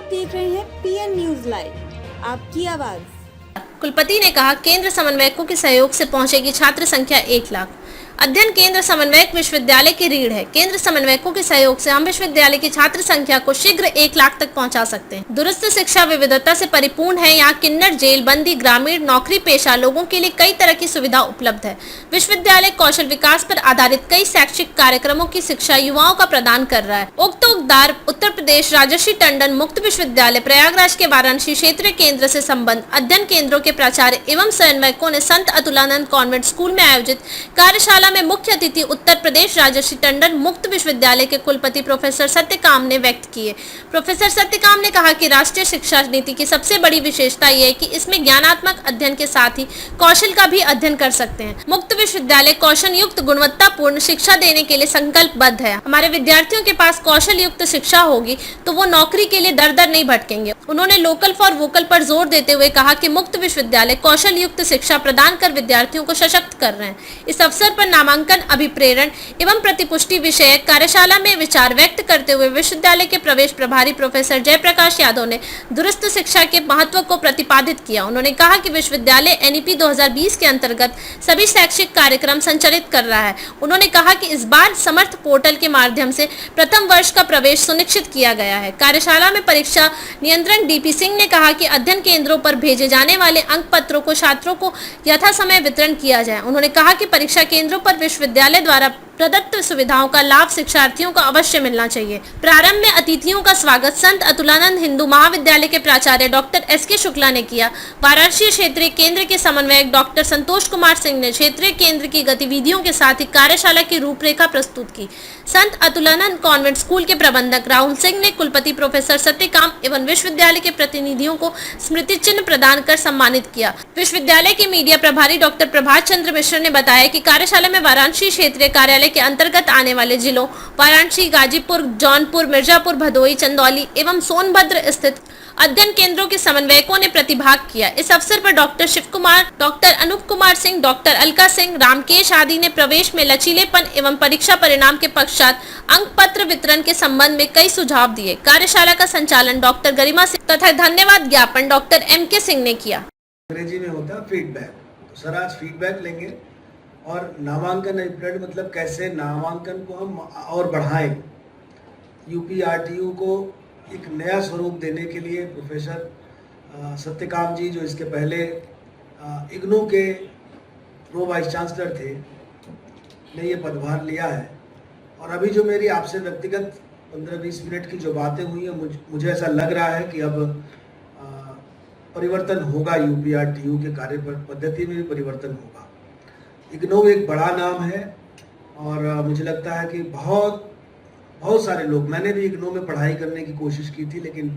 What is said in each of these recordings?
देख रहे हैं पीएन न्यूज लाइव, आपकी आवाज। कुलपति ने कहा, केंद्र समन्वयकों के सहयोग से पहुंचेगी छात्र संख्या 1 लाख। अध्ययन केंद्र समन्वयक विश्वविद्यालय की रीढ़ है। केंद्र समन्वयकों के सहयोग से हम विश्वविद्यालय की छात्र संख्या को शीघ्र 1 लाख तक पहुंचा सकते हैं। दुरुस्त शिक्षा विविधता से परिपूर्ण है। यहाँ किन्नर, जेल बंदी, ग्रामीण, नौकरी पेशा लोगों के लिए कई तरह की सुविधा उपलब्ध है। विश्वविद्यालय कौशल विकास पर आधारित कई शैक्षिक कार्यक्रमों की शिक्षा युवाओं का प्रदान कर रहा है। उक्त उद्गार उत्तर प्रदेश राजर्षि टंडन मुक्त विश्वविद्यालय प्रयागराज के वाराणसी क्षेत्रीय केंद्र से संबंध अध्ययन केंद्रों के प्राचार्य एवं समन्वयकों ने संत अतुलानंद कॉन्वेंट स्कूल में आयोजित कार्यशाला में मुख्य अतिथि उत्तर प्रदेश राजर्षि टंडन मुक्त विश्वविद्यालय के कुलपति प्रोफेसर सत्यकाम ने व्यक्त किए। प्रोफेसर सत्यकाम ने कहा कि राष्ट्रीय शिक्षा नीति की सबसे बड़ी विशेषता यह है कि इसमें ज्ञानात्मक अध्ययन के साथ ही कौशल का भी अध्ययन कर सकते हैं। मुक्त विश्वविद्यालय कौशल युक्त गुणवत्तापूर्ण शिक्षा देने के लिए संकल्पबद्ध है। हमारे विद्यार्थियों के पास कौशल युक्त शिक्षा होगी तो वो नौकरी के लिए दर दर नहीं भटकेंगे। उन्होंने लोकल फॉर वोकल पर जोर देते हुए कहा कि मुक्त विश्वविद्यालय कौशल युक्त शिक्षा प्रदान कर विद्यार्थियों को सशक्त कर रहे हैं। इस अवसर पर नामांकन, अभिप्रेरण एवं प्रतिपुष्टि विषयक कार्यशाला में विचार व्यक्त करते हुए विश्वविद्यालय के प्रवेश प्रभारी प्रोफेसर जयप्रकाश यादव ने दुरुस्त शिक्षा के महत्व को प्रतिपादित किया। उन्होंने कहा कि विश्वविद्यालय एनईपी 2020 के अंतर्गत सभी शैक्षिक कार्यक्रम संचालित कर रहा है। उन्होंने कहा कि इस बार समर्थ पोर्टल के माध्यम से प्रथम वर्ष का प्रवेश सुनिश्चित किया गया है। कार्यशाला में परीक्षा नियंत्रक डीपी सिंह ने कहा कि अध्ययन केंद्रों पर भेजे जाने वाले अंक पत्रों को छात्रों को यथासमय वितरण किया जाए। उन्होंने कहा कि परीक्षा केंद्रों पर विश्वविद्यालय द्वारा प्रदत्त सुविधाओं का लाभ शिक्षार्थियों को अवश्य मिलना चाहिए। प्रारंभ में अतिथियों का स्वागत संत अतुलानंद हिंदू महाविद्यालय के प्राचार्य डॉक्टर एसके शुक्ला ने किया। वाराणसी क्षेत्रीय केंद्र के समन्वयक डॉक्टर संतोष कुमार सिंह ने क्षेत्रीय केंद्र की गतिविधियों के साथ ही कार्यशाला की रूपरेखा प्रस्तुत की। संत अतुलानंद कॉन्वेंट स्कूल के प्रबंधक राहुल सिंह ने कुलपति प्रोफेसर सत्यकाम एवं विश्वविद्यालय के प्रतिनिधियों को स्मृति चिन्ह प्रदान कर सम्मानित किया। विश्वविद्यालय के मीडिया प्रभारी डॉक्टर प्रभात चंद्र मिश्र ने बताया कि कार्यशाला में वाराणसी क्षेत्रीय कार्यालय के अंतर्गत आने वाले जिलों वाराणसी, गाजीपुर, जौनपुर, मिर्जापुर, भदोही, चंदौली एवं सोनभद्र स्थित अध्ययन केंद्रों के समन्वयकों ने प्रतिभाग किया। इस अवसर पर doctor Shiv Kumar, doctor Anoop Kumar Singh, doctor Alka Singh, Ramkesh आदि ने प्रवेश में लचीलेपन एवं परीक्षा परिणाम के पश्चात अंक पत्र वितरण के संबंध में कई सुझाव दिए। कार्यशाला का संचालन डॉक्टर गरिमा सिंह तथा धन्यवाद ज्ञापन डॉक्टर MK सिंह ने किया। अंग्रेजी में होता है फीडबैक। तो सर आज फीडबैक लेंगे और नामांकन अभिप्रेरण मतलब कैसे नामांकन को हम और बढ़ाएं। यूपी RTU को एक नया स्वरूप देने के लिए प्रोफेसर सत्यकाम जी, जो इसके पहले इग्नू के प्रो वाइस चांसलर थे, ने ये पदभार लिया है। और अभी जो मेरी आपसे व्यक्तिगत 15-20 मिनट की जो बातें हुई हैं, मुझे ऐसा लग रहा है कि अब परिवर्तन होगा। यूपी RTU के कार्य पद्धति में भी परिवर्तन होगा। इग्नू एक बड़ा नाम है और मुझे लगता है कि बहुत सारे लोग, मैंने भी इग्नू में पढ़ाई करने की कोशिश की थी लेकिन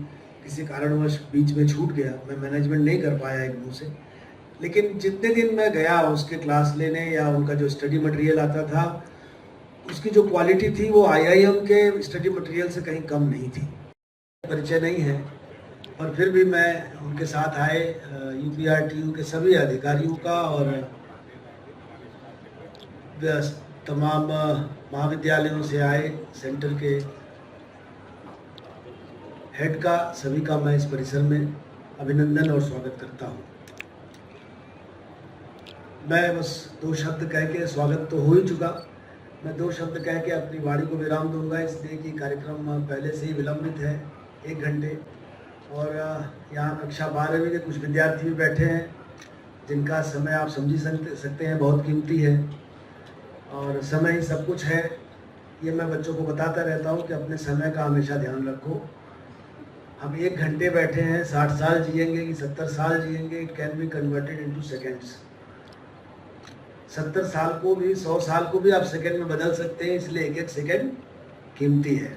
किसी कारणवश बीच में छूट गया, मैं मैनेजमेंट नहीं कर पाया इग्नू से। लेकिन जितने दिन मैं गया उसके क्लास लेने या उनका जो स्टडी मटेरियल आता था, उसकी जो क्वालिटी थी वो IIM के स्टडी मटेरियल से कहीं कम नहीं थी। परिचय नहीं है और फिर भी मैं उनके साथ आए यूपी RTU के सभी अधिकारियों का और तमाम महाविद्यालयों से आए सेंटर के हेड का, सभी का मैं इस परिसर में अभिनंदन और स्वागत करता हूं। मैं बस 2 शब्द कह के, स्वागत तो हो ही चुका, मैं 2 शब्द कह के अपनी वाणी को विराम दूंगा, इसलिए कि कार्यक्रम पहले से ही विलंबित है 1 घंटे। और यहाँ कक्षा 12वीं के कुछ विद्यार्थी भी बैठे हैं जिनका समय आप समझ सकते हैं बहुत कीमती है और समय ही सब कुछ है। ये मैं बच्चों को बताता रहता हूँ कि अपने समय का हमेशा ध्यान रखो। हम 1 घंटे बैठे हैं, 60 साल जिएंगे कि 70 साल जिएंगे, it can be converted into seconds. 70 साल को भी, 100 साल को भी आप सेकेंड में बदल सकते हैं, इसलिए 1-1 सेकेंड कीमती है।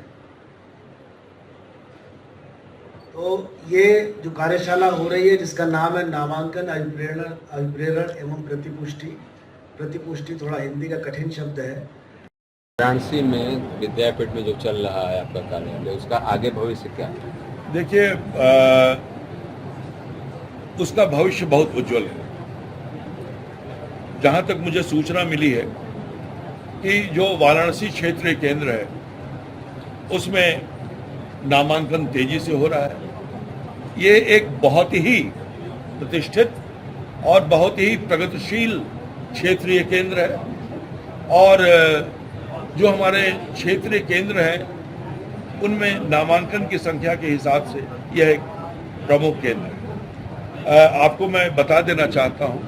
तो ये जो कार्यशाला हो रही है जिसका नाम है नामांकन अभिप्रेरण एवं प्रतिपुष्टि थोड़ा हिंदी का कठिन शब्द है। वाराणसी में विद्यापीठ में जो चल रहा है आपका कार्यालय, उसका आगे भविष्य क्या है? देखिए, उसका भविष्य बहुत उज्जवल है। जहाँ तक मुझे सूचना मिली है कि जो वाराणसी क्षेत्रीय केंद्र है उसमें नामांकन तेजी से हो रहा है ये एक बहुत ही प्रतिष्ठित और बहुत ही प्रगतिशील क्षेत्रीय केंद्र है और जो हमारे क्षेत्रीय केंद्र हैं उनमें नामांकन की संख्या के हिसाब से यह एक प्रमुख केंद्र है। आपको मैं बता देना चाहता हूं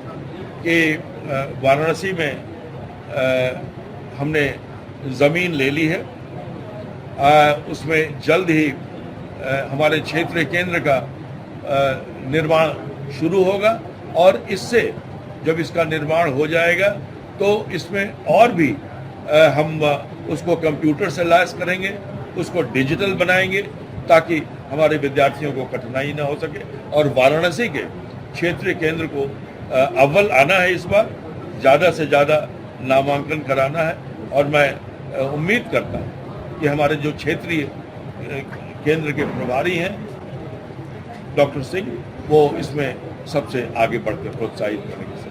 कि वाराणसी में हमने ज़मीन ले ली है। उसमें जल्द ही हमारे क्षेत्रीय केंद्र का निर्माण शुरू होगा और इससे जब इसका निर्माण हो जाएगा तो इसमें और भी हम उसको कंप्यूटर से लैस करेंगे, उसको डिजिटल बनाएंगे ताकि हमारे विद्यार्थियों को कठिनाई ना हो सके और वाराणसी के क्षेत्रीय केंद्र को अव्वल आना है। इस बार ज़्यादा से ज़्यादा नामांकन कराना है और मैं उम्मीद करता हूँ कि हमारे जो क्षेत्रीय केंद्र के प्रभारी हैं डॉक्टर सिंह वो इसमें सबसे आगे बढ़कर प्रोत्साहित करेंगे।